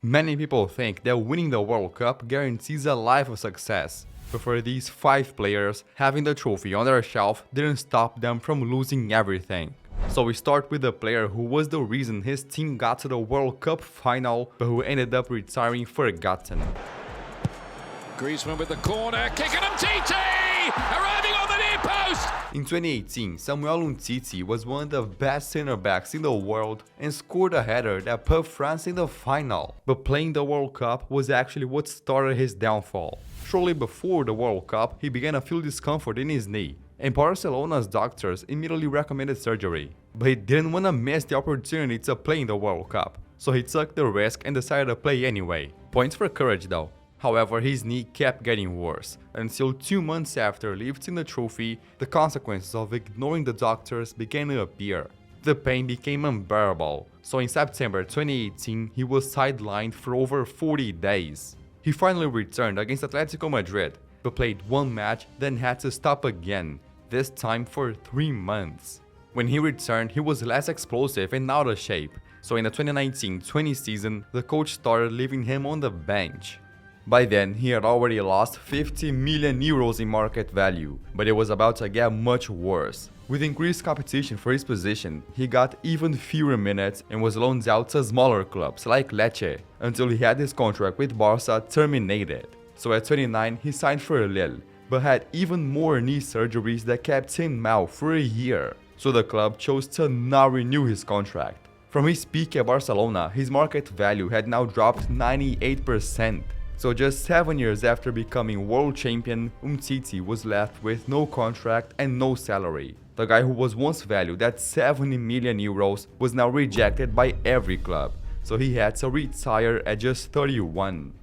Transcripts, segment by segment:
Many people think that winning the World Cup guarantees a life of success, but for these 5 players, having the trophy on their shelf didn't stop them from losing everything. So we start with the player who was the reason his team got to the World Cup final, but who ended up retiring forgotten. Griezmann with the corner, kicking Umtiti! Arriving on the near post! In 2018, Umtiti was one of the best center-backs in the world and scored a header that put France in the final. But playing the World Cup was actually what started his downfall. Shortly before the World Cup, he began to feel discomfort in his knee, and Barcelona's doctors immediately recommended surgery. But he didn't want to miss the opportunity to play in the World Cup, so he took the risk and decided to play anyway. Points for courage though. However, his knee kept getting worse, until 2 months after lifting the trophy, the consequences of ignoring the doctors began to appear. The pain became unbearable, so in September 2018, he was sidelined for over 40 days. He finally returned against Atletico Madrid, but played 1 match, then had to stop again, this time for 3 months. When he returned, he was less explosive and out of shape, so in the 2019-20 season, the coach started leaving him on the bench. By then, he had already lost 50 million euros in market value, but it was about to get much worse. With increased competition for his position, he got even fewer minutes and was loaned out to smaller clubs like Lecce, until he had his contract with Barca terminated. So at 29, he signed for Lille, but had even more knee surgeries that kept him out for a year. So the club chose to not renew his contract. From his peak at Barcelona, his market value had now dropped 98%. So just 7 years after becoming world champion, Umtiti was left with no contract and no salary. The guy who was once valued at 70 million euros was now rejected by every club, so he had to retire at just 31.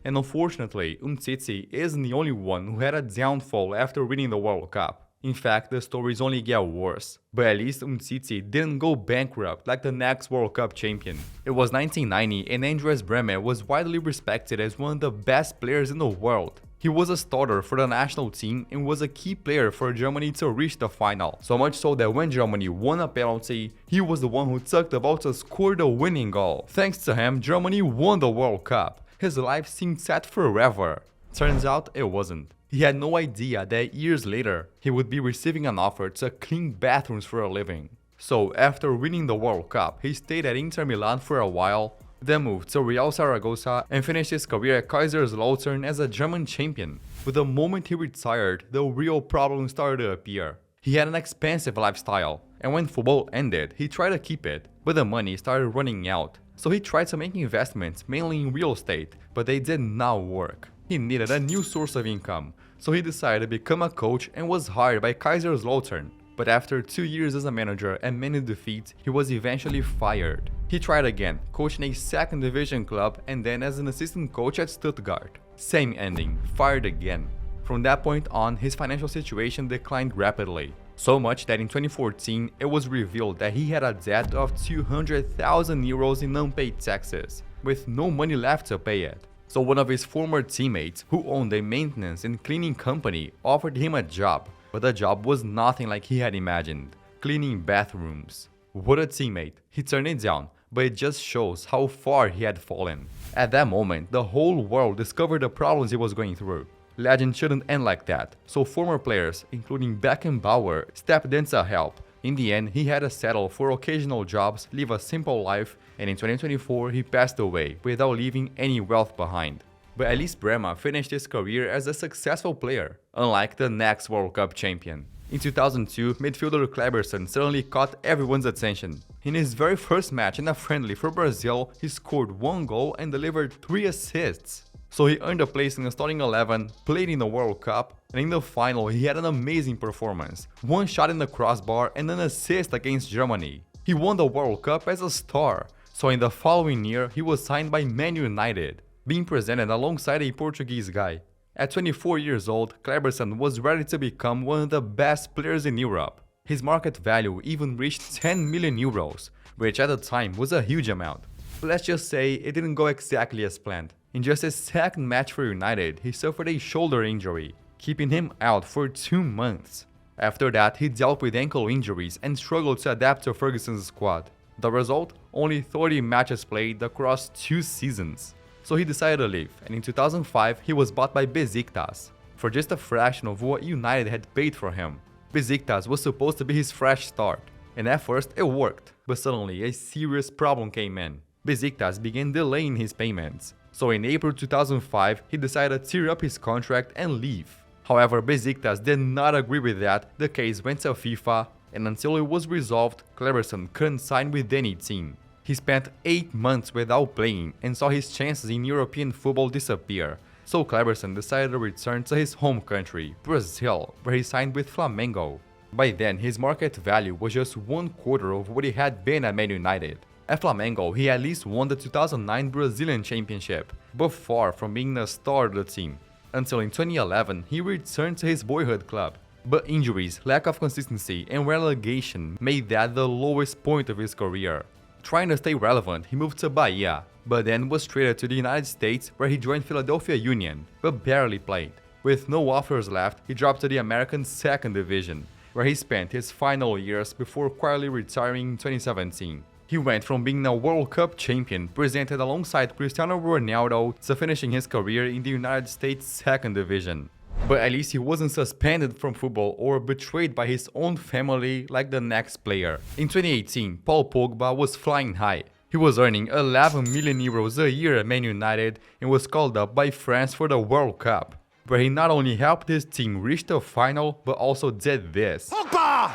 And unfortunately, Umtiti isn't the only one who had a downfall after winning the World Cup. In fact, the stories only get worse. But at least Umtiti didn't go bankrupt like the next World Cup champion. It was 1990 and Andreas Brehme was widely respected as one of the best players in the world. He was a starter for the national team and was a key player for Germany to reach the final. So much so that when Germany won a penalty, he was the one who took the ball to score the winning goal. Thanks to him, Germany won the World Cup. His life seemed set forever. Turns out it wasn't. He had no idea that years later, he would be receiving an offer to clean bathrooms for a living. So after winning the World Cup, he stayed at Inter Milan for a while, then moved to Real Zaragoza and finished his career at Kaiserslautern as a German champion. But the moment he retired, the real problems started to appear. He had an expensive lifestyle, and when football ended, he tried to keep it, but the money started running out. So he tried to make investments, mainly in real estate, but they did not work. He needed a new source of income, so he decided to become a coach and was hired by Kaiserslautern. But after 2 years as a manager and many defeats, he was eventually fired. He tried again, coaching a 2nd division club and then as an assistant coach at Stuttgart. Same ending, fired again. From that point on, his financial situation declined rapidly. So much that in 2014, it was revealed that he had a debt of 200,000 euros in unpaid taxes, with no money left to pay it. So one of his former teammates, who owned a maintenance and cleaning company, offered him a job, but the job was nothing like he had imagined, cleaning bathrooms. What a teammate, he turned it down, but it just shows how far he had fallen. At that moment, the whole world discovered the problems he was going through. Legend shouldn't end like that, so former players, including Beckenbauer, stepped in to help. In the end, he had to settle for occasional jobs, live a simple life, and in 2024 he passed away without leaving any wealth behind. But at least Brehme finished his career as a successful player, unlike the next World Cup champion. In 2002, midfielder Kleberson suddenly caught everyone's attention. In his very first match in a friendly for Brazil, he scored 1 goal and delivered 3 assists. So he earned a place in the starting 11, played in the World Cup, and in the final he had an amazing performance. 1 shot in the crossbar and an assist against Germany. He won the World Cup as a star, so in the following year he was signed by Man United, being presented alongside a Portuguese guy. At 24 years old, Kleberson was ready to become one of the best players in Europe. His market value even reached 10 million euros, which at the time was a huge amount. But let's just say it didn't go exactly as planned. In just his 2nd match for United, he suffered a shoulder injury, keeping him out for 2 months. After that, he dealt with ankle injuries and struggled to adapt to Ferguson's squad. The result? Only 30 matches played across 2 seasons. So he decided to leave, and in 2005 he was bought by Besiktas for just a fraction of what United had paid for him. Besiktas was supposed to be his fresh start, and at first it worked, but suddenly a serious problem came in. Besiktas began delaying his payments, so in April 2005 he decided to tear up his contract and leave. However, Besiktas did not agree with that. The case went to FIFA, and until it was resolved, Kleberson couldn't sign with any team. He spent 8 months without playing and saw his chances in European football disappear, so Kleberson decided to return to his home country, Brazil, where he signed with Flamengo. By then, his market value was just 1/4 of what he had been at Man United. At Flamengo, he at least won the 2009 Brazilian Championship, but far from being the star of the team. Until in 2011, he returned to his boyhood club. But injuries, lack of consistency, and relegation made that the lowest point of his career. Trying to stay relevant, he moved to Bahia, but then was traded to the United States, where he joined Philadelphia Union, but barely played. With no offers left, he dropped to the American 2nd Division, where he spent his final years before quietly retiring in 2017. He went from being a World Cup champion presented alongside Cristiano Ronaldo to finishing his career in the United States 2nd Division. But at least he wasn't suspended from football or betrayed by his own family like the next player. In 2018, Paul Pogba was flying high. He was earning 11 million euros a year at Man United and was called up by France for the World Cup, where he not only helped his team reach the final, but also did this. Pogba!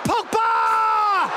Pogba!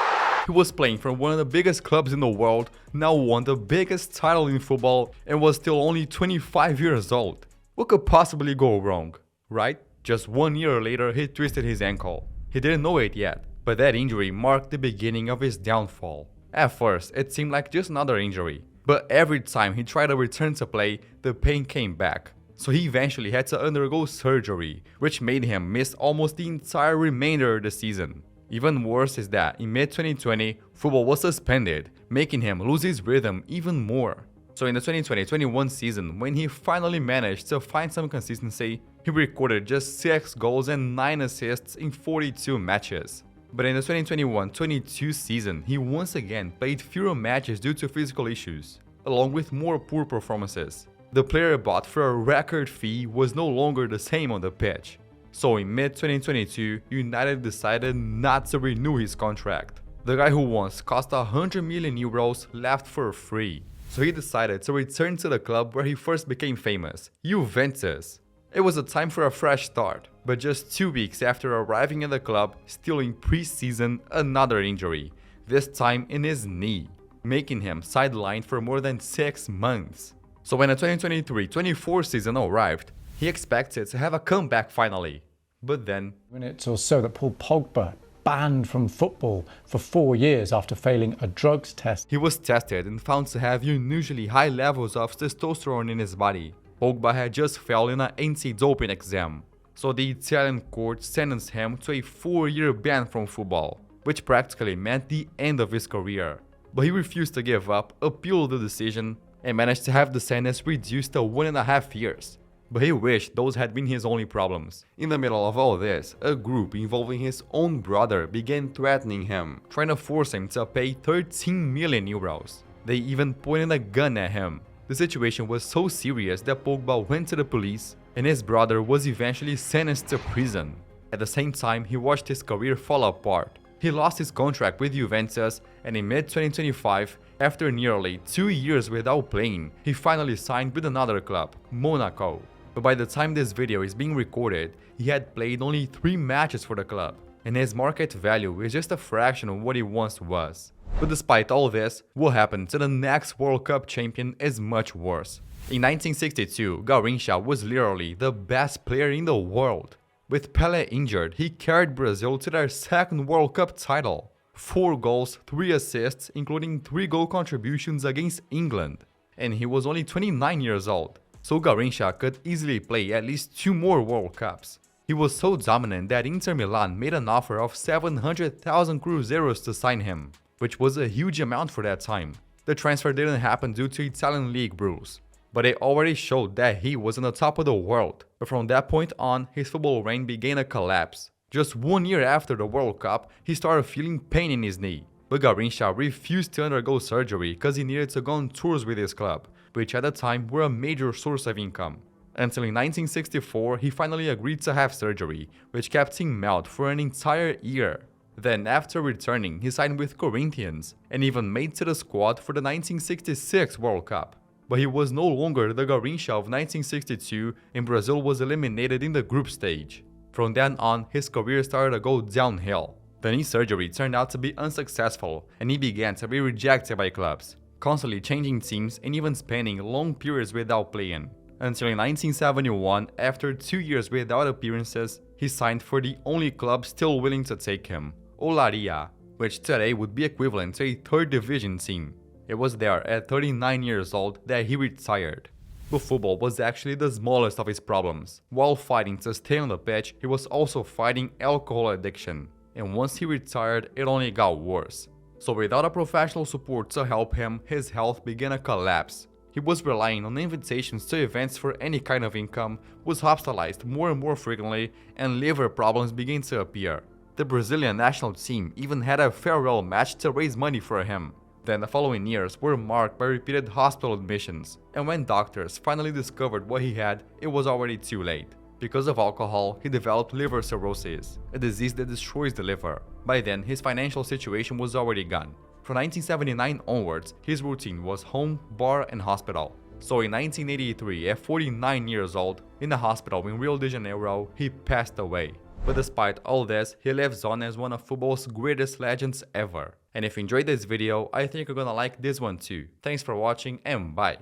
He was playing for one of the biggest clubs in the world, now won the biggest title in football, and was still only 25 years old. What could possibly go wrong, right? Just 1 year later, he twisted his ankle. He didn't know it yet, but that injury marked the beginning of his downfall. At first, it seemed like just another injury, but every time he tried to return to play, the pain came back. So he eventually had to undergo surgery, which made him miss almost the entire remainder of the season. Even worse is that in mid-2020, football was suspended, making him lose his rhythm even more. So in the 2020-21 season, when he finally managed to find some consistency, he recorded just 6 goals and 9 assists in 42 matches. But in the 2021-22 season, he once again played fewer matches due to physical issues, along with more poor performances. The player bought for a record fee was no longer the same on the pitch. So in mid-2022, United decided not to renew his contract. The guy who once cost 100 million euros left for free. So he decided to return to the club where he first became famous, Juventus. It was a time for a fresh start, but just 2 weeks after arriving at the club, still in pre-season, another injury, this time in his knee, making him sidelined for more than 6 months. So when the 2023-24 season arrived, he expected to have a comeback finally, but then... Minutes or so that Paul Pogba banned from football for 4 years after failing a drugs test. He was tested and found to have unusually high levels of testosterone in his body. Pogba had just failed in an anti-doping exam, so the Italian court sentenced him to a 4-year ban from football, which practically meant the end of his career. But he refused to give up, appealed the decision, and managed to have the sentence reduced to 1.5 years. But he wished those had been his only problems. In the middle of all this, a group involving his own brother began threatening him, trying to force him to pay 13 million euros. They even pointed a gun at him. The situation was so serious that Pogba went to the police, and his brother was eventually sentenced to prison. At the same time, he watched his career fall apart. He lost his contract with Juventus, and in mid-2025, after nearly 2 years without playing, he finally signed with another club, Monaco. But by the time this video is being recorded, he had played only 3 matches for the club, and his market value is just a fraction of what he once was. But despite all this, what happened to the next World Cup champion is much worse. In 1962, Garrincha was literally the best player in the world. With Pelé injured, he carried Brazil to their 2nd World Cup title. 4 goals, 3 assists, including 3 goal contributions against England. And he was only 29 years old. So Garrincha could easily play at least 2 more World Cups. He was so dominant that Inter Milan made an offer of 700,000 cruzeiros to sign him, which was a huge amount for that time. The transfer didn't happen due to Italian league rules, but it already showed that he was on the top of the world. But from that point on, his football reign began a collapse. Just 1 year after the World Cup, he started feeling pain in his knee. But Garrincha refused to undergo surgery because he needed to go on tours with his club, which at the time were a major source of income. Until in 1964, he finally agreed to have surgery, which kept him out for an entire year. Then, after returning, he signed with Corinthians and even made to the squad for the 1966 World Cup. But he was no longer the Garrincha of 1962 and Brazil was eliminated in the group stage. From then on, his career started to go downhill. The knee surgery turned out to be unsuccessful and he began to be rejected by clubs, constantly changing teams and even spending long periods without playing. Until in 1971, after 2 years without appearances, he signed for the only club still willing to take him, Olaria, which today would be equivalent to a 3rd division team. It was there at 39 years old that he retired. But football was actually the smallest of his problems. While fighting to stay on the pitch, he was also fighting alcohol addiction. And once he retired, it only got worse. So without a professional support to help him, his health began to collapse. He was relying on invitations to events for any kind of income, was hospitalized more and more frequently, and liver problems began to appear. The Brazilian national team even had a farewell match to raise money for him. Then the following years were marked by repeated hospital admissions, and when doctors finally discovered what he had, it was already too late. Because of alcohol, he developed liver cirrhosis, a disease that destroys the liver. By then, his financial situation was already gone. From 1979 onwards, his routine was home, bar, and hospital. So in 1983, at 49 years old, in a hospital in Rio de Janeiro, he passed away. But despite all this, he lives on as one of football's greatest legends ever. And if you enjoyed this video, I think you're gonna like this one too. Thanks for watching and bye!